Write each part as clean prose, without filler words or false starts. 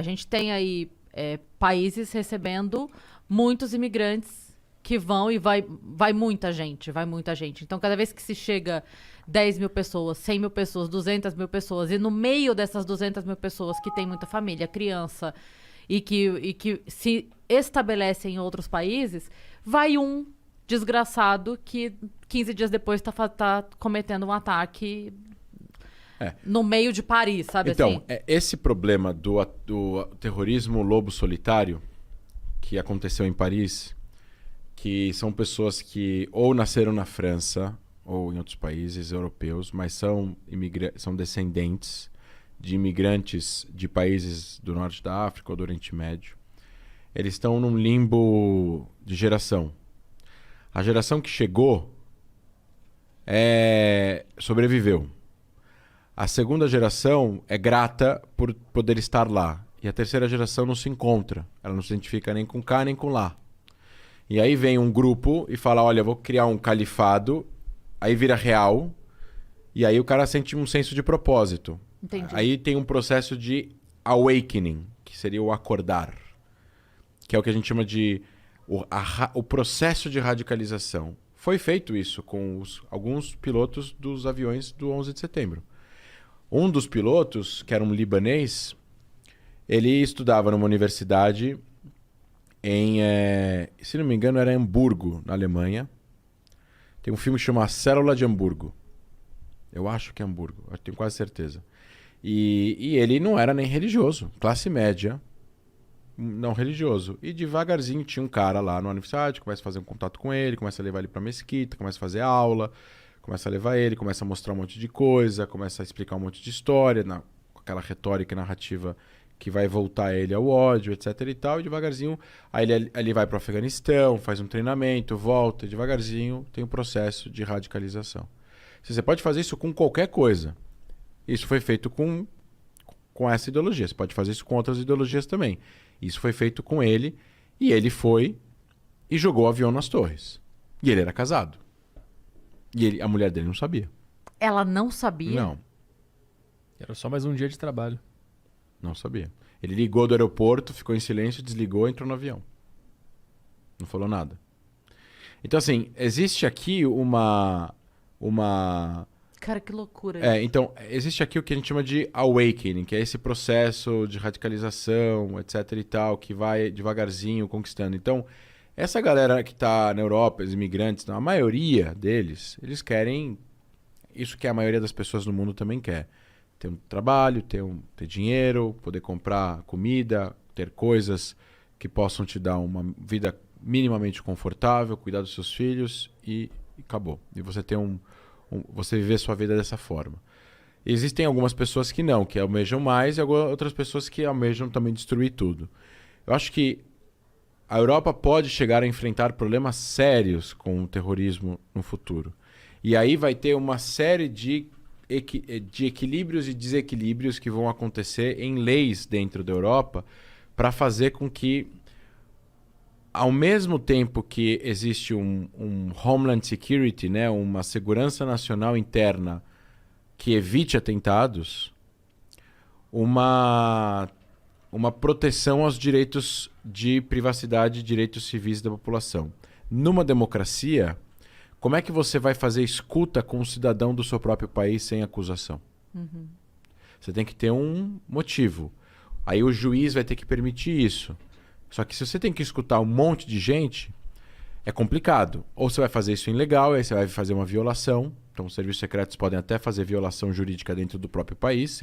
A gente tem aí países recebendo muitos imigrantes que vão e vai muita gente, vai muita gente. Então, cada vez que se chega 10 mil pessoas, 100 mil pessoas, 200 mil pessoas, e no meio dessas 200 mil pessoas que tem muita família, criança, e que se estabelecem em outros países, vai um desgraçado que 15 dias depois tá cometendo um ataque no meio de Paris, sabe então, assim? Esse problema do terrorismo lobo solitário que aconteceu em Paris, que são pessoas que ou nasceram na França ou em outros países europeus, mas são descendentes de imigrantes de países do norte da África ou do Oriente Médio. Eles estão num limbo de geração. A geração que chegou sobreviveu. A segunda geração é grata por poder estar lá. E a terceira geração não se encontra. Ela não se identifica nem com cá nem com lá. E aí vem um grupo e fala, olha, vou criar um califado. Aí vira real. E aí o cara sente um senso de propósito. Entendi. Aí tem um processo de awakening, que seria o acordar. Que é o que a gente chama de o processo de radicalização. Foi feito isso com alguns pilotos dos aviões do 11 de setembro. Um dos pilotos, que era um libanês, ele estudava numa universidade se não me engano, era em Hamburgo, na Alemanha. Tem um filme que chama A Célula de Hamburgo. Eu acho que é Hamburgo, eu tenho quase certeza. E ele não era nem religioso, classe média, não religioso. E devagarzinho tinha um cara lá na universidade, começa a fazer um contato com ele, começa a levar ele pra mesquita, começa a fazer aula, começa a levar ele, começa a mostrar um monte de coisa, começa a explicar um monte de história, com aquela retórica e narrativa que vai voltar ele ao ódio, etc e tal. E devagarzinho, aí ele vai pro Afeganistão, faz um treinamento, volta, e devagarzinho tem um processo de radicalização. Você pode fazer isso com qualquer coisa. Isso foi feito com essa ideologia. Você pode fazer isso com outras ideologias também. Isso foi feito com ele, e ele foi e jogou o avião nas torres. E ele era casado. E a mulher dele não sabia. Ela não sabia? Não, Era só mais um dia de trabalho. não sabia. Ele ligou do aeroporto, ficou em silêncio, desligou e entrou no avião. Não falou nada. Então, assim, existe aqui uma... Cara, que loucura. Então, existe aqui o que a gente chama de awakening, que é esse processo de radicalização, etc e tal, que vai devagarzinho conquistando. Então, essa galera que está na Europa, os imigrantes, a maioria deles, eles querem isso que a maioria das pessoas no mundo também quer. Ter um trabalho, ter dinheiro, poder comprar comida, ter coisas que possam te dar uma vida minimamente confortável, cuidar dos seus filhos e acabou. E você ter você viver sua vida dessa forma. Existem algumas pessoas que não, que almejam mais, e outras pessoas que almejam também destruir tudo. Eu acho que a Europa pode chegar a enfrentar problemas sérios com o terrorismo no futuro. E aí vai ter uma série de equilíbrios e desequilíbrios que vão acontecer em leis dentro da Europa para fazer com que, ao mesmo tempo que existe um Homeland Security, né, uma segurança nacional interna que evite atentados, uma proteção aos direitos de privacidade e direitos civis da população. Numa democracia, como é que você vai fazer escuta com um cidadão do seu próprio país sem acusação? Uhum. Você tem que ter um motivo. Aí o juiz vai ter que permitir isso. Só que se você tem que escutar um monte de gente, é complicado. Ou você vai fazer isso ilegal, aí você vai fazer uma violação. Então os serviços secretos podem até fazer violação jurídica dentro do próprio país,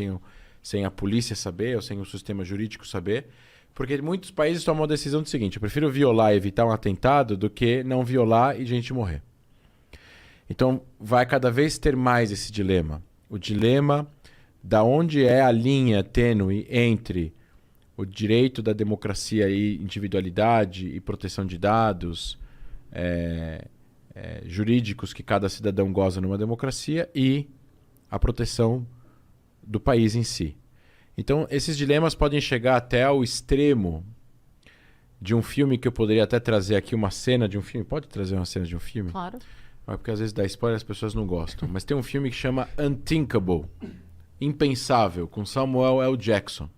sem a polícia saber, ou sem o sistema jurídico saber. Porque muitos países tomam a decisão do seguinte: eu prefiro violar e evitar um atentado do que não violar e gente morrer. Então vai cada vez ter mais esse dilema. O dilema da onde é a linha tênue entre o direito da democracia e individualidade e proteção de dados jurídicos que cada cidadão goza numa democracia e a proteção do país em si. Então, esses dilemas podem chegar até ao extremo de um filme que eu poderia até trazer aqui uma cena de um filme. Pode trazer uma cena de um filme? Claro. Porque às vezes dá spoiler e as pessoas não gostam. Mas tem um filme que chama Unthinkable, Impensável, com Samuel L. Jackson.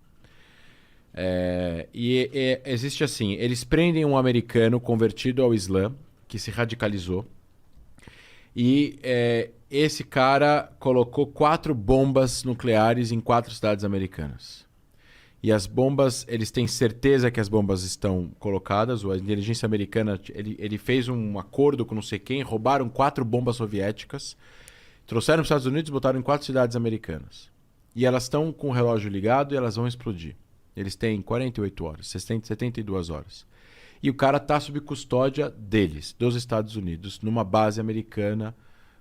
Existe assim, eles prendem um americano convertido ao Islã, que se radicalizou, e esse cara colocou 4 bombas nucleares em 4 cidades americanas. E as bombas, eles têm certeza que as bombas estão colocadas. A inteligência americana, ele fez um acordo com não sei quem, roubaram 4 bombas soviéticas, trouxeram para os Estados Unidos e botaram em 4 cidades americanas. E elas estão com o relógio ligado e elas vão explodir. Eles têm 48 horas, 72 horas. E o cara está sob custódia deles, dos Estados Unidos, numa base americana.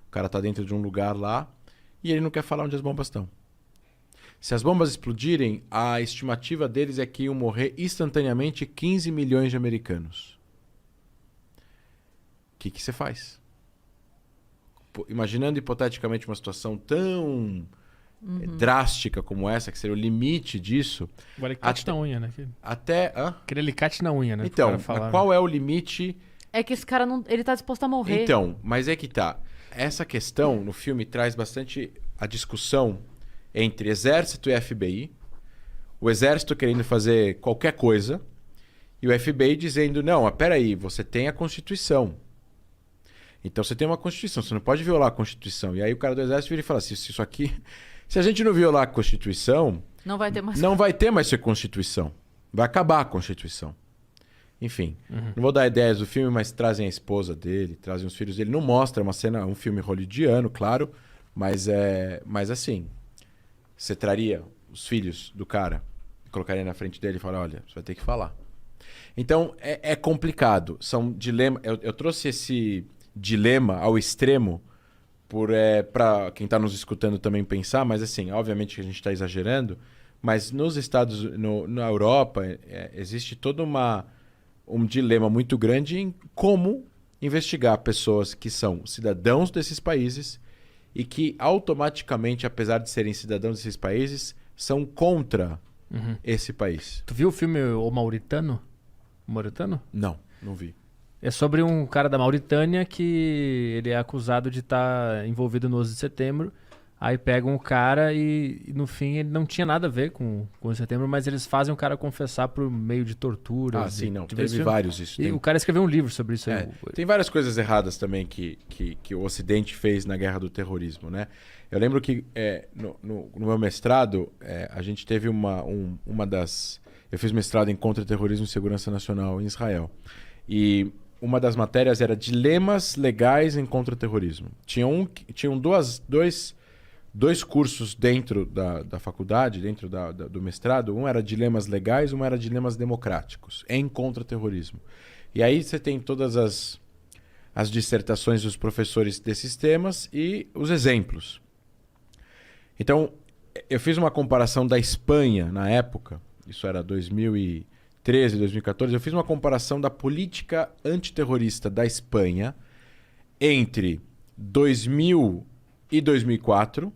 O cara está dentro de um lugar lá e ele não quer falar onde as bombas estão. Se as bombas explodirem, a estimativa deles é que iam morrer instantaneamente 15 milhões de americanos. O que você faz? Imaginando hipoteticamente uma situação tão drástica como essa, que seria o limite disso... O alicate na unha, né? Até... Aquele alicate na unha, né? Então, qual é o limite... É que esse cara não, ele tá disposto a morrer. Então, mas é que tá. Essa questão no filme traz bastante a discussão entre exército e FBI, o exército querendo fazer qualquer coisa e o FBI dizendo, não, mas peraí, você tem a Constituição. Então você tem uma Constituição, você não pode violar a Constituição. E aí o cara do exército vira e fala, se isso aqui... Se a gente não violar a Constituição, não vai ter mais... Não vai ter mais Constituição. Vai acabar a Constituição. Enfim, não vou dar ideias do filme, mas trazem a esposa dele, trazem os filhos dele. Não mostra uma cena, um filme hollywoodiano, claro, mas assim... Você traria os filhos do cara, colocaria na frente dele e falaria, olha, você vai ter que falar. Então, é complicado. São dilemas. Eu trouxe esse dilema ao extremo para quem está nos escutando também pensar, mas assim, obviamente que a gente está exagerando, mas na Europa, existe todo um dilema muito grande em como investigar pessoas que são cidadãos desses países e que automaticamente, apesar de serem cidadãos desses países, são contra esse país. Tu viu o filme O Mauritano? O Mauritano? Não vi. É sobre um cara da Mauritânia que ele é acusado de estar envolvido no 11 de setembro. Aí pegam o cara e no fim ele não tinha nada a ver com o setembro, mas eles fazem o cara confessar por meio de tortura. Ah, sim, não. Teve vários isso. E o cara escreveu um livro sobre isso aí. Tem várias coisas erradas também que o Ocidente fez na guerra do terrorismo, né? Eu lembro que no meu mestrado, a gente teve uma das... Eu fiz mestrado em contra-terrorismo e segurança nacional em Israel. E uma das matérias era dilemas legais em contra-terrorismo. Tinham dois cursos dentro da faculdade, dentro do mestrado. Um era dilemas legais, um era dilemas democráticos, em contra-terrorismo. E aí você tem todas as dissertações dos professores desses temas e os exemplos. Então, eu fiz uma comparação da Espanha na época, isso era 2013, 2014, eu fiz uma comparação da política antiterrorista da Espanha entre 2000 e 2004,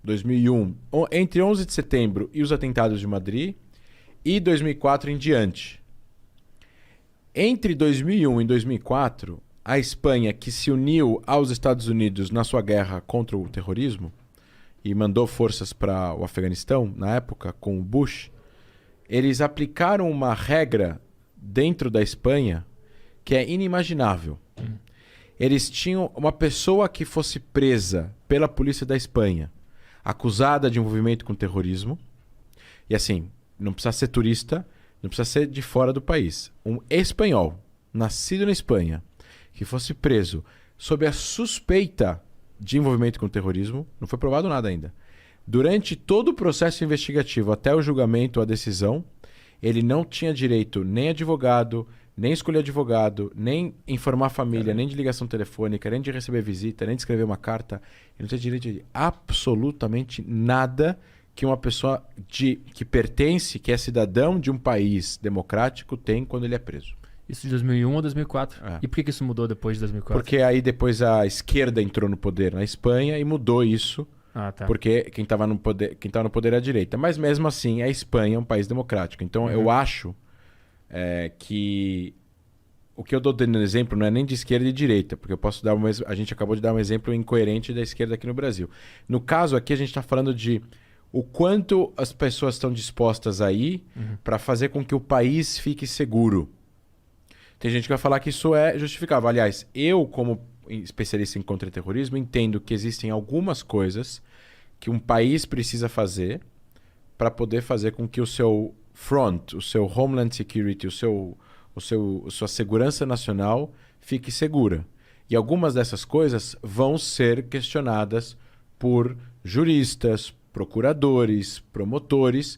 2001, entre 11 de setembro e os atentados de Madrid, e 2004 em diante. Entre 2001 e 2004, a Espanha, que se uniu aos Estados Unidos na sua guerra contra o terrorismo e mandou forças para o Afeganistão, na época, com o Bush, eles aplicaram uma regra dentro da Espanha que é inimaginável. Eles tinham uma pessoa que fosse presa pela polícia da Espanha, acusada de envolvimento com terrorismo, e assim, não precisa ser turista, não precisa ser de fora do país. Um espanhol, nascido na Espanha, que fosse preso sob a suspeita de envolvimento com terrorismo, não foi provado nada ainda. Durante todo o processo investigativo, até o julgamento, a decisão, ele não tinha direito nem a advogado, nem escolher advogado, nem informar a família, nem de ligação telefônica, nem de receber visita, nem de escrever uma carta. Ele não tinha direito de absolutamente nada que uma pessoa que pertence, que é cidadão de um país democrático, tem quando ele é preso. Isso de 2001 ou 2004? E por que isso mudou depois de 2004? Porque aí depois a esquerda entrou no poder na Espanha e mudou isso. Tá. Porque quem estava no poder é a direita. Mas mesmo assim, a Espanha é um país democrático. Então eu acho que o que eu estou dando exemplo não é nem de esquerda e de direita, porque eu posso dar a gente acabou de dar um exemplo incoerente da esquerda aqui no Brasil. No caso aqui, a gente está falando de o quanto as pessoas estão dispostas a ir para fazer com que o país fique seguro. Tem gente que vai falar que isso é justificável. Aliás, eu, como especialista em contra-terrorismo, entendo que existem algumas coisas que um país precisa fazer para poder fazer com que o seu front, o seu Homeland Security, sua segurança nacional fique segura. E algumas dessas coisas vão ser questionadas por juristas, procuradores, promotores,